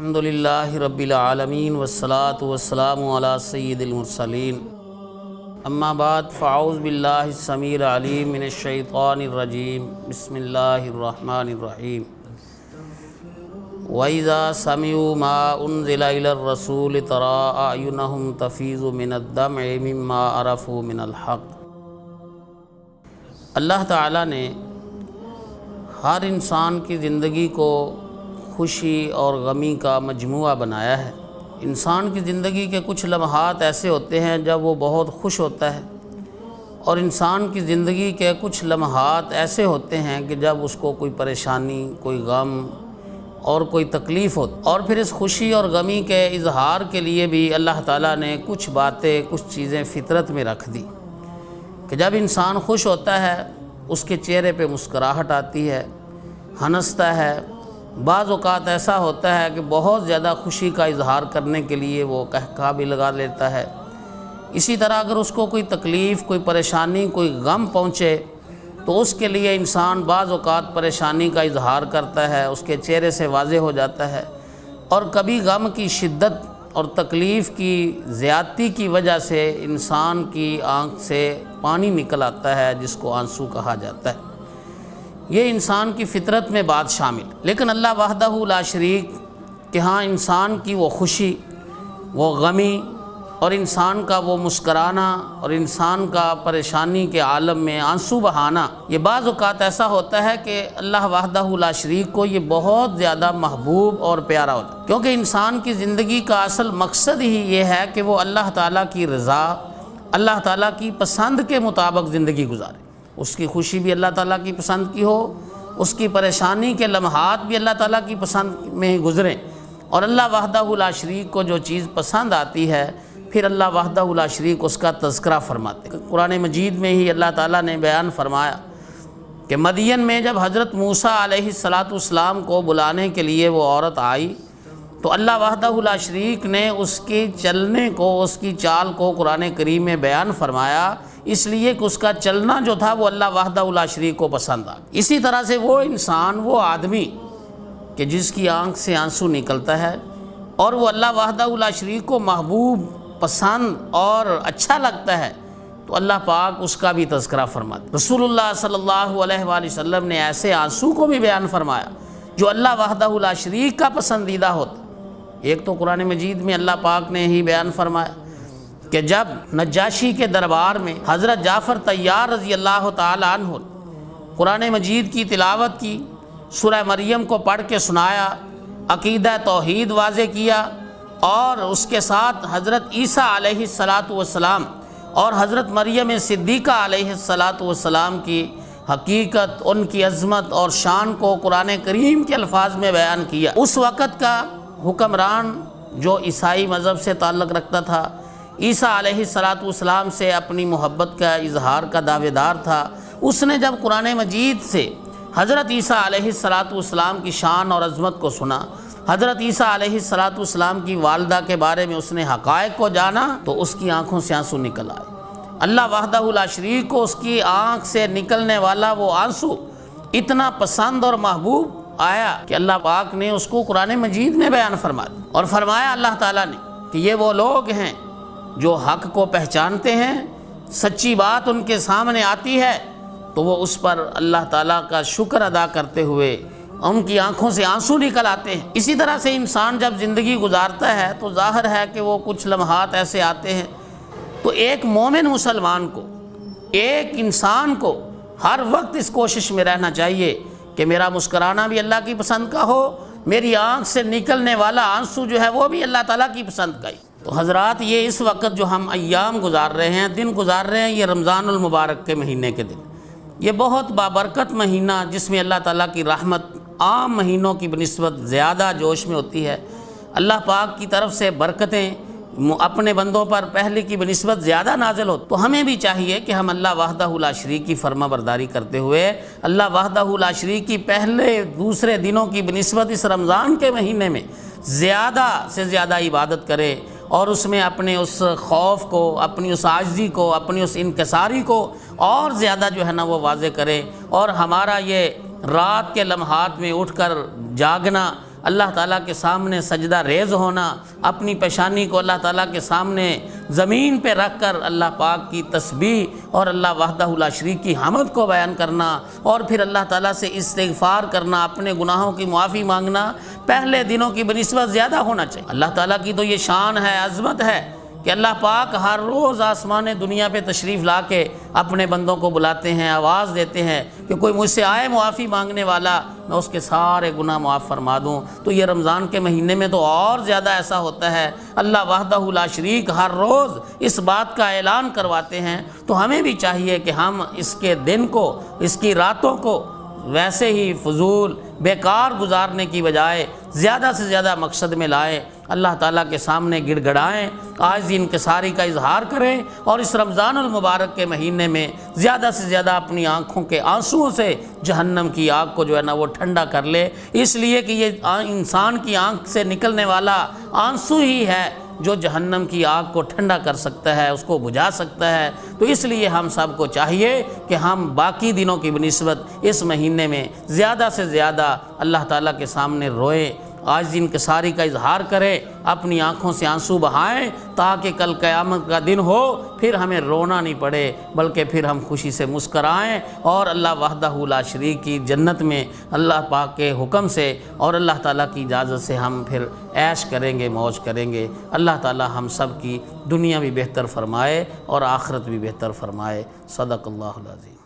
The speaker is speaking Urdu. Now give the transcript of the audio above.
الحمدللہ رب العالمین والصلاة والسلام علی سید المرسلین اما بعد فاعوذ باللہ السمیع العلیم من الشیطان الرجیم بسم اللہ الرحمن الرحیم وَإِذَا سَمِعُوا مَا أُنزِلَ إِلَى الرَّسُولِ تَرَىٰ أَعْيُنَهُمْ تَفِيضُ مِنَ الدَّمْعِ مِمَّا عَرَفُوا مِنَ الْحَقِّ۔ اللہ تعالیٰ نے ہر انسان کی زندگی کو خوشی اور غمی کا مجموعہ بنایا ہے۔ انسان کی زندگی کے کچھ لمحات ایسے ہوتے ہیں جب وہ بہت خوش ہوتا ہے، اور انسان کی زندگی کے کچھ لمحات ایسے ہوتے ہیں کہ جب اس کو کوئی پریشانی، کوئی غم اور کوئی تکلیف ہوتی، اور پھر اس خوشی اور غمی کے اظہار کے لیے بھی اللہ تعالیٰ نے کچھ باتیں، کچھ چیزیں فطرت میں رکھ دی کہ جب انسان خوش ہوتا ہے اس کے چہرے پہ مسکراہٹ آتی ہے، ہنستا ہے۔ بعض اوقات ایسا ہوتا ہے کہ بہت زیادہ خوشی کا اظہار کرنے کے لیے وہ قہقہہ بھی لگا لیتا ہے۔ اسی طرح اگر اس کو کوئی تکلیف، کوئی پریشانی، کوئی غم پہنچے تو اس کے لیے انسان بعض اوقات پریشانی کا اظہار کرتا ہے، اس کے چہرے سے واضح ہو جاتا ہے، اور کبھی غم کی شدت اور تکلیف کی زیادتی کی وجہ سے انسان کی آنکھ سے پانی نکل آتا ہے، جس کو آنسو کہا جاتا ہے۔ یہ انسان کی فطرت میں بات شامل، لیکن اللہ وحدہ لا شریک کہ ہاں انسان کی وہ خوشی، وہ غمی، اور انسان کا وہ مسکرانا، اور انسان کا پریشانی کے عالم میں آنسو بہانا، یہ بعض اوقات ایسا ہوتا ہے کہ اللہ وحدہ لا شریک کو یہ بہت زیادہ محبوب اور پیارا ہوتا ہے، کیونکہ انسان کی زندگی کا اصل مقصد ہی یہ ہے کہ وہ اللہ تعالیٰ کی رضا، اللہ تعالیٰ کی پسند کے مطابق زندگی گزارے۔ اس کی خوشی بھی اللہ تعالیٰ کی پسند کی ہو، اس کی پریشانی کے لمحات بھی اللہ تعالیٰ کی پسند میں ہی گزریں، اور اللہ وحدہ لا شریک کو جو چیز پسند آتی ہے پھر اللہ وحدہ لا شریک اس کا تذکرہ فرماتے ہیں۔ قرآن مجید میں ہی اللہ تعالیٰ نے بیان فرمایا کہ مدین میں جب حضرت موسیٰ علیہ السلام کو بلانے کے لیے وہ عورت آئی تو اللہ وحدہ لا شریک نے اس کے چلنے کو، اس کی چال کو قرآن کریم میں بیان فرمایا، اس لیے کہ اس کا چلنا جو تھا وہ اللہ وحدہ لا شریک کو پسند آ۔ اسی طرح سے وہ انسان، وہ آدمی کہ جس کی آنکھ سے آنسو نکلتا ہے اور وہ اللہ وحدہ لا شریک کو محبوب، پسند اور اچھا لگتا ہے، تو اللہ پاک اس کا بھی تذکرہ فرماتے۔ رسول اللہ صلی اللہ علیہ وآلہ وسلم نے ایسے آنسو کو بھی بیان فرمایا جو اللہ وحدہ لا شریک کا پسندیدہ ہوتا۔ ایک تو قرآن مجید میں اللہ پاک نے ہی بیان فرمایا کہ جب نجاشی کے دربار میں حضرت جعفر طیار رضی اللہ تعالی عنہ قرآن مجید کی تلاوت کی، سورہ مریم کو پڑھ کے سنایا، عقیدہ توحید واضح کیا، اور اس کے ساتھ حضرت عیسیٰ علیہ السلام اور حضرت مریم صدیقہ علیہ السلام کی حقیقت، ان کی عظمت اور شان کو قرآن کریم کے الفاظ میں بیان کیا۔ اس وقت کا حکمران جو عیسائی مذہب سے تعلق رکھتا تھا، عیسیٰ علیہ السلام سے اپنی محبت کا اظہار کا دعوے دار تھا، اس نے جب قرآن مجید سے حضرت عیسیٰ علیہ السلام کی شان اور عظمت کو سنا، حضرت عیسیٰ علیہ السلام کی والدہ کے بارے میں اس نے حقائق کو جانا، تو اس کی آنکھوں سے آنسو نکل آئے۔ اللہ وحدہ لا شریک کو اس کی آنکھ سے نکلنے والا وہ آنسو اتنا پسند اور محبوب آیا کہ اللہ پاک نے اس کو قرآن مجید میں بیان فرمایا، اور فرمایا اللہ تعالیٰ نے کہ یہ وہ لوگ ہیں جو حق کو پہچانتے ہیں، سچی بات ان کے سامنے آتی ہے تو وہ اس پر اللہ تعالیٰ کا شکر ادا کرتے ہوئے ان کی آنکھوں سے آنسو نکل آتے ہیں۔ اسی طرح سے انسان جب زندگی گزارتا ہے تو ظاہر ہے کہ وہ کچھ لمحات ایسے آتے ہیں، تو ایک مومن مسلمان کو، ایک انسان کو ہر وقت اس کوشش میں رہنا چاہیے کہ میرا مسکرانا بھی اللہ کی پسند کا ہو، میری آنکھ سے نکلنے والا آنسو جو ہے وہ بھی اللہ تعالیٰ کی پسند کا ہی۔ تو حضرات، یہ اس وقت جو ہم ایام گزار رہے ہیں، دن گزار رہے ہیں، یہ رمضان المبارک کے مہینے کے دن، یہ بہت بابرکت مہینہ جس میں اللہ تعالیٰ کی رحمت عام مہینوں کی بنسبت زیادہ جوش میں ہوتی ہے، اللہ پاک کی طرف سے برکتیں اپنے بندوں پر پہلے کی بنسبت زیادہ نازل ہو، تو ہمیں بھی چاہیے کہ ہم اللہ وحدہ لا شریک کی فرما برداری کرتے ہوئے اللہ وحدہ لا شریک کی پہلے دوسرے دنوں کی بنسبت اس رمضان کے مہینے میں زیادہ سے زیادہ عبادت کرے، اور اس میں اپنے اس خوف کو، اپنی اس عاجزی کو، اپنی اس انکساری کو اور زیادہ جو ہے نا وہ واضح کرے، اور ہمارا یہ رات کے لمحات میں اٹھ کر جاگنا اللہ تعالیٰ کے سامنے سجدہ ریز ہونا، اپنی پیشانی کو اللہ تعالیٰ کے سامنے زمین پہ رکھ کر اللہ پاک کی تسبیح اور اللہ وحدہ لا شریک کی حمد کو بیان کرنا، اور پھر اللہ تعالیٰ سے استغفار کرنا، اپنے گناہوں کی معافی مانگنا پہلے دنوں کی بنسبت زیادہ ہونا چاہیے۔ اللہ تعالیٰ کی تو یہ شان ہے، عظمت ہے کہ اللہ پاک ہر روز آسمان دنیا پہ تشریف لا کے اپنے بندوں کو بلاتے ہیں، آواز دیتے ہیں کہ کوئی مجھ سے آئے معافی مانگنے والا، میں اس کے سارے گناہ معاف فرما دوں۔ تو یہ رمضان کے مہینے میں تو اور زیادہ ایسا ہوتا ہے، اللہ وحدہ لا شریک ہر روز اس بات کا اعلان کرواتے ہیں۔ تو ہمیں بھی چاہیے کہ ہم اس کے دن کو، اس کی راتوں کو ویسے ہی فضول بیکار گزارنے کی بجائے زیادہ سے زیادہ مقصد میں لائیں، اللہ تعالیٰ کے سامنے گڑ گڑائیں، عاجزی انکساری کا اظہار کریں، اور اس رمضان المبارک کے مہینے میں زیادہ سے زیادہ اپنی آنکھوں کے آنسوؤں سے جہنم کی آگ کو جو ہے نا وہ ٹھنڈا کر لے، اس لیے کہ یہ انسان کی آنکھ سے نکلنے والا آنسو ہی ہے جو جہنم کی آگ کو ٹھنڈا کر سکتا ہے، اس کو بجھا سکتا ہے۔ تو اس لیے ہم سب کو چاہیے کہ ہم باقی دنوں کی بنسبت اس مہینے میں زیادہ سے زیادہ اللہ تعالیٰ کے سامنے روئیں، عاجزی انکساری کا اظہار کریں، اپنی آنکھوں سے آنسو بہائیں، تاکہ کل قیامت کا دن ہو پھر ہمیں رونا نہیں پڑے، بلکہ پھر ہم خوشی سے مسکرائیں، اور اللہ وحدہ لا شریک کی جنت میں اللہ پاک کے حکم سے اور اللہ تعالیٰ کی اجازت سے ہم پھر عیش کریں گے، موج کریں گے۔ اللہ تعالیٰ ہم سب کی دنیا بھی بہتر فرمائے اور آخرت بھی بہتر فرمائے۔ صدق اللہ العظیم۔